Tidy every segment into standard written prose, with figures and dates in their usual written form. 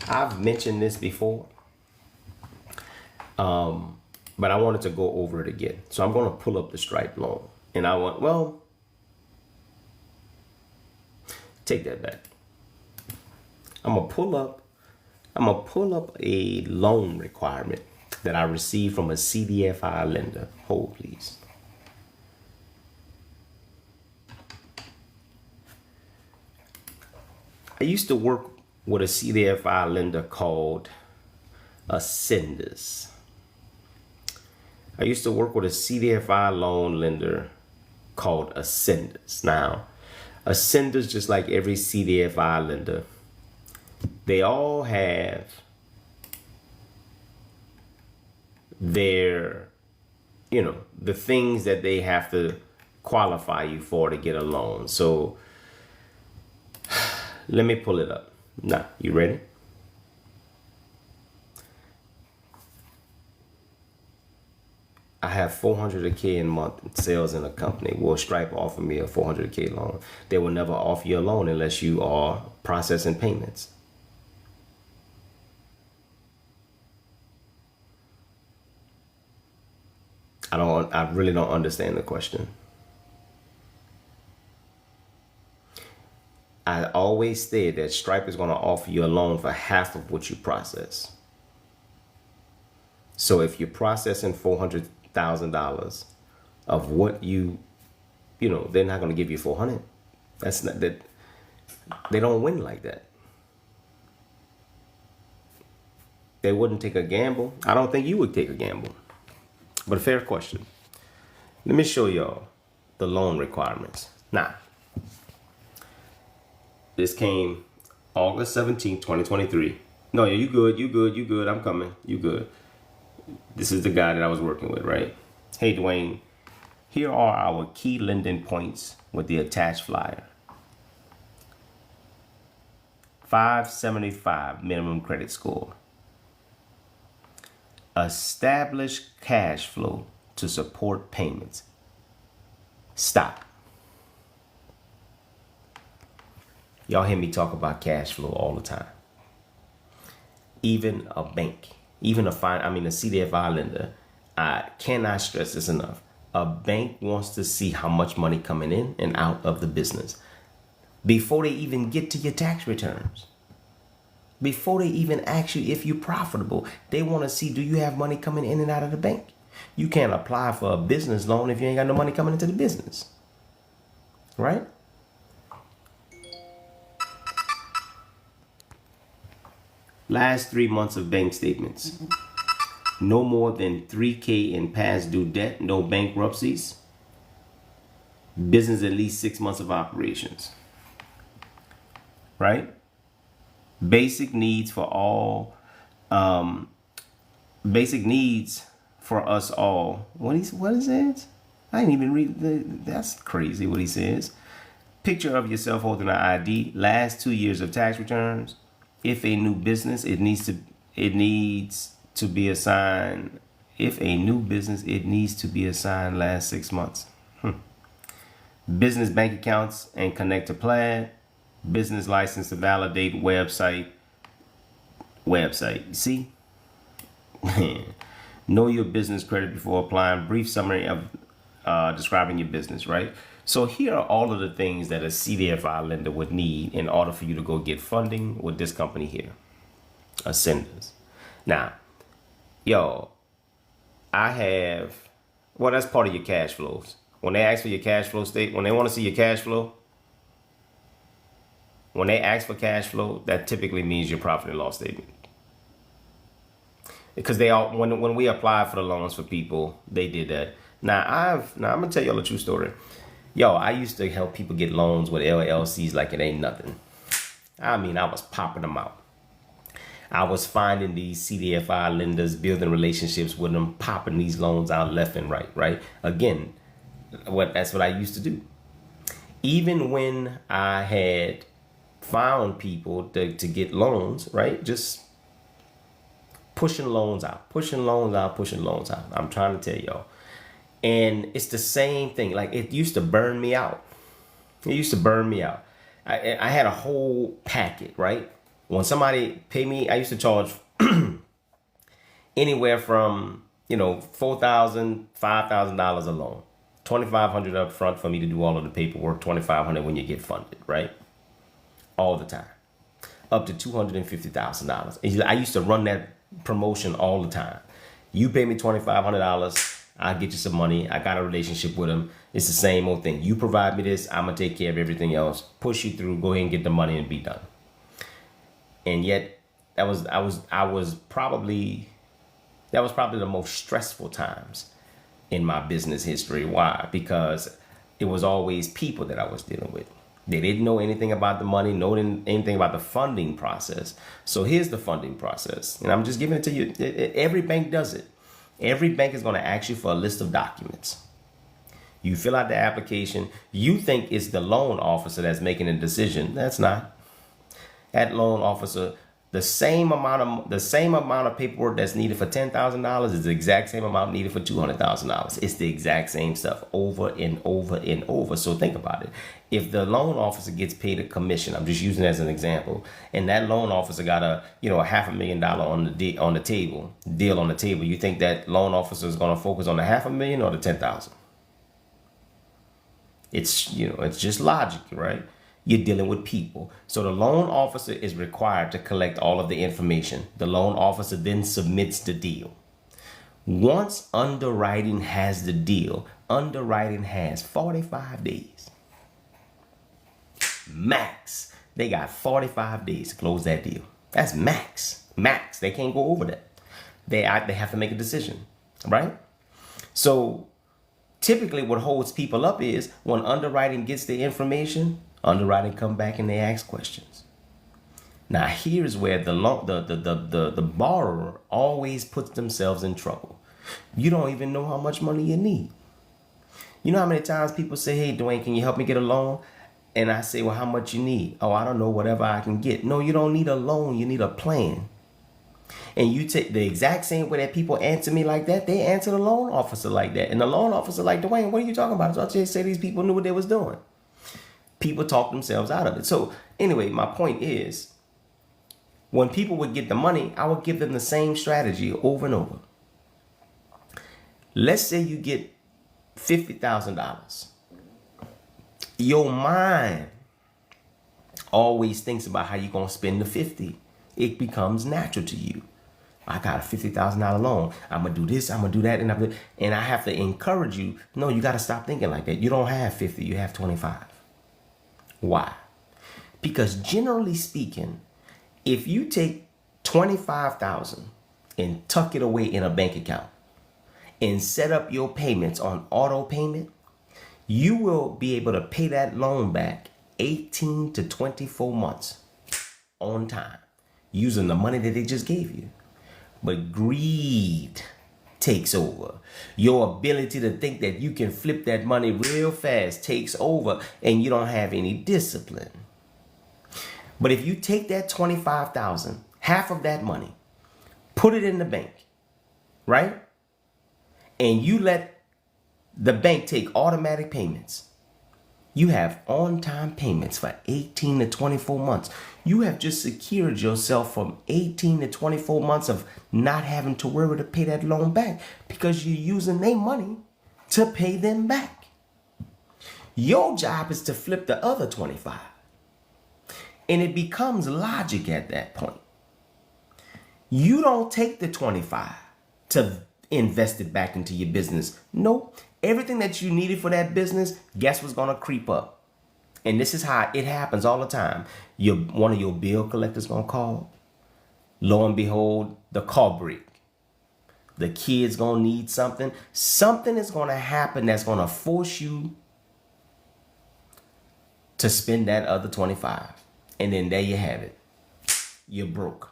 I've mentioned this before, but I wanted to go over it again. So I'm going to pull up the Stripe loan, and take that back. I'm gonna pull up a loan requirement that I received from a CDFI lender. Hold, please. I used to work with a CDFI lender called Ascendus. I used to work with a CDFI loan lender called Ascendus. Now, Ascendus, just like every CDFI lender, they all have their, the things that they have to qualify you for to get a loan. So let me pull it up. Now, you ready? I have $400K a month in sales in a company. Will Stripe offer me a $400K loan? They will never offer you a loan unless you are processing payments. I really don't understand the question. I always said that Stripe is going to offer you a loan for half of what you process. So if you're processing $400,000 of what they're not going to give you 400. That's not that. They don't win like that. They wouldn't take a gamble. I don't think you would take a gamble. But a fair question. Let me show y'all the loan requirements. Now, this came August 17th, 2023. No, you good. I'm coming. You good. This is the guy that I was working with, right? Hey, Dwayne, here are our key lending points with the attached flyer. 575 minimum credit score. Establish cash flow to support payments. Stop. Y'all hear me talk about cash flow all the time. Even a bank, even a CDFI lender, I cannot stress this enough. A bank wants to see how much money coming in and out of the business before they even get to your tax returns. Before they even ask you if you're profitable, they want to see, do you have money coming in and out of the bank? You can't apply for a business loan if you ain't got no money coming into the business, right? Last 3 months of bank statements. No more than $3K in past due debt, no bankruptcies. Business at least 6 months of operations, right? Basic needs for all, basic needs for us all. What is it? I didn't even read that's crazy what he says. Picture of yourself holding an ID, last 2 years of tax returns. If a new business, it needs to be assigned. If a new business, it needs to be assigned last 6 months. Business bank accounts and connect to Plaid. Business license to validate website. See? Know your business credit before applying. Brief summary of describing your business, right? So here are all of the things that a CDFI lender would need in order for you to go get funding with this company here, Ascendus. Now, that's part of your cash flows. When they ask for your cash flow state, when they want to see your cash flow, when they ask for cash flow, that typically means your profit and loss statement. Because when we apply for the loans for people, they did that. Now I'm gonna tell y'all a true story. I used to help people get loans with LLCs like it ain't nothing. I was popping them out. I was finding these CDFI lenders, building relationships with them, popping these loans out left and right? Again, that's what I used to do. Even when I had found people to get loans, right? Just pushing loans out. I'm trying to tell y'all. And it's the same thing. Like, it used to burn me out. I had a whole packet, right? When somebody pay me, I used to charge anywhere from, $4,000, $5,000 a loan. $2,500 up front for me to do all of the paperwork, $2,500 when you get funded, right? All the time. Up to $250,000. I used to run that promotion all the time. You pay me $2,500, I'll get you some money. I got a relationship with them. It's the same old thing. You provide me this, I'm gonna take care of everything else. Push you through, go ahead and get the money and be done. And yet, that was probably the most stressful times in my business history. Why? Because it was always people that I was dealing with. They didn't know anything about the money, know anything about the funding process. So here's the funding process. And I'm just giving it to you. Every bank does it. Every bank is going to ask you for a list of documents. You fill out the application. You think it's the loan officer that's making a decision. That's not. That loan officer, the same amount of paperwork that's needed for $10,000 is the exact same amount needed for $200,000. It's the exact same stuff over and over and over. So think about it. If the loan officer gets paid a commission, I'm just using it as an example, and that loan officer got a $500,000 on the table, you think that loan officer is going to focus on the $500,000 or the $10,000? It's just logic, right? You're dealing with people. So the loan officer is required to collect all of the information. The loan officer then submits the deal. Once underwriting has the deal, underwriting has 45 days. Max. They got 45 days to close that deal. That's max. Max. They can't go over that. They have to make a decision, right? So typically what holds people up is when underwriting gets the information, underwriting come back and they ask questions. Now here's where the borrower always puts themselves in trouble. You don't even know how much money you need. You know how many times people say, "Hey, Dewayne, can you help me get a loan?" And I say, "Well, how much you need?" "Oh, I don't know, whatever I can get." No, you don't need a loan. You need a plan. And you take the exact same way that people answer me like that, they answer the loan officer like that. And the loan officer like, "Dewayne, what are you talking about?" So I just say these people knew what they was doing. People talk themselves out of it. So anyway, my point is, when people would get the money, I would give them the same strategy over and over. Let's say you get $50,000. Your mind always thinks about how you're going to spend the 50. It becomes natural to you. I got a $50,000 loan. I'm going to do this, I'm going to do that. And I have to encourage you. No, you got to stop thinking like that. You don't have 50, you have 25. Why? Because generally speaking, if you take $25,000 and tuck it away in a bank account and set up your payments on auto payment, you will be able to pay that loan back 18 to 24 months on time using the money that they just gave you. But greed takes over. Your ability to think that you can flip that money real fast takes over, and you don't have any discipline. But if you take that $25,000, half of that money, put it in the bank, right? And you let the bank take automatic payments. You have on-time payments for 18 to 24 months. You have just secured yourself from 18 to 24 months of not having to worry to pay that loan back because you're using their money to pay them back. Your job is to flip the other 25. And it becomes logic at that point. You don't take the 25 to invest it back into your business. Nope. Everything that you needed for that business, guess what's going to creep up? And this is how it happens all the time. One of your bill collectors going to call. Lo and behold, the car break. The kid's going to need something. Something is going to happen that's going to force you to spend that other 25. And then there you have it. You're broke.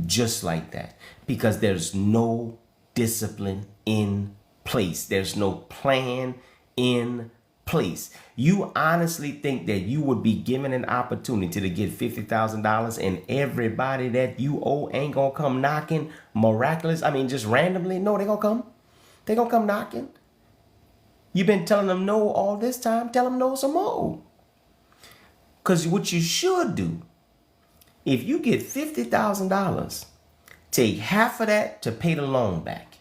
Just like that. Because there's no discipline in place. There's no plan in place. You honestly think that you would be given an opportunity to get $50,000 and everybody that you owe ain't gonna come knocking miraculous? I mean, just randomly? No, they gonna come. They gonna come knocking. You've been telling them no all this time. Tell them no some more. Because what you should do If you get $50,000, take half of that to pay the loan back.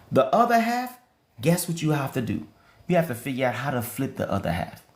The other half, guess what you have to do? You have to figure out how to flip the other half.